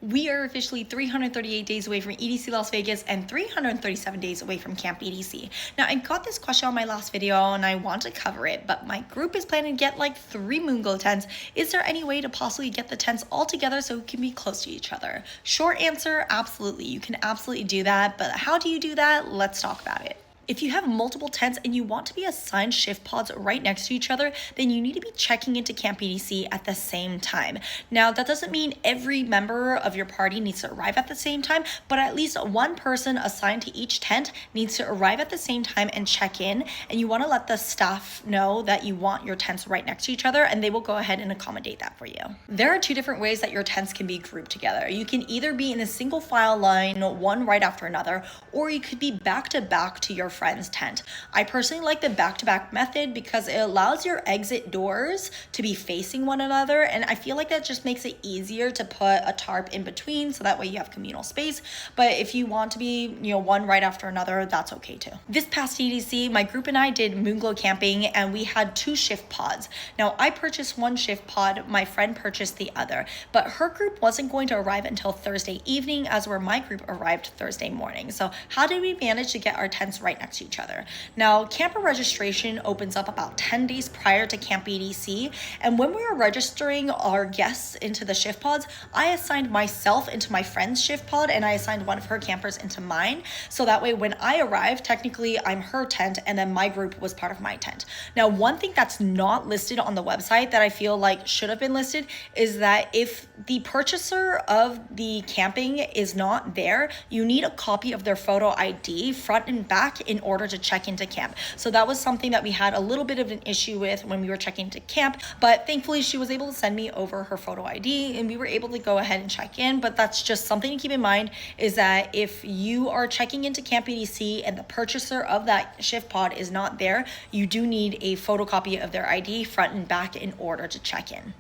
We are officially 338 days away from EDC Las Vegas and 337 days away from Camp EDC. Now, I got this question on my last video and I want to cover it, but my group is planning to get like 3 Moonglow tents. Is there any way to possibly get the tents all together so we can be close to each other? Short answer, absolutely. You can absolutely do that, but how do you do that? Let's talk about it. If you have multiple tents and you want to be assigned shift pods right next to each other, then you need to be checking into Camp EDC at the same time. Now, that doesn't mean every member of your party needs to arrive at the same time, but at least one person assigned to each tent needs to arrive at the same time and check in. And you want to let the staff know that you want your tents right next to each other, and they will go ahead and accommodate that for you. There are 2 different ways that your tents can be grouped together. You can either be in a single file line, one right after another, or you could be back to back to your friend's tent. I personally like the back-to-back method because it allows your exit doors to be facing one another, and I feel like that just makes it easier to put a tarp in between so that way you have communal space. But if you want to be, one right after another, that's okay too. This past EDC, my group and I did Moonglow camping and we had 2 shift pods. Now, I purchased 1 shift pod, my friend purchased the other, but her group wasn't going to arrive until Thursday evening, as where my group arrived Thursday morning. So how did we manage to get our tents right next to each other? Now, camper registration opens up about 10 days prior to Camp EDC, and when we were registering our guests into the shift pods, I assigned myself into my friend's shift pod and I assigned one of her campers into mine, so that way when I arrived, technically I'm her tent and then my group was part of my tent. Now, one thing that's not listed on the website that I feel like should have been listed is that if the purchaser of the camping is not there, you need a copy of their photo ID front and back in order to check into camp. So that was something that we had a little bit of an issue with when we were checking into camp, but thankfully she was able to send me over her photo ID and we were able to go ahead and check in. But that's just something to keep in mind, is that if you are checking into Camp EDC and the purchaser of that shift pod is not there, you do need a photocopy of their ID front and back in order to check in.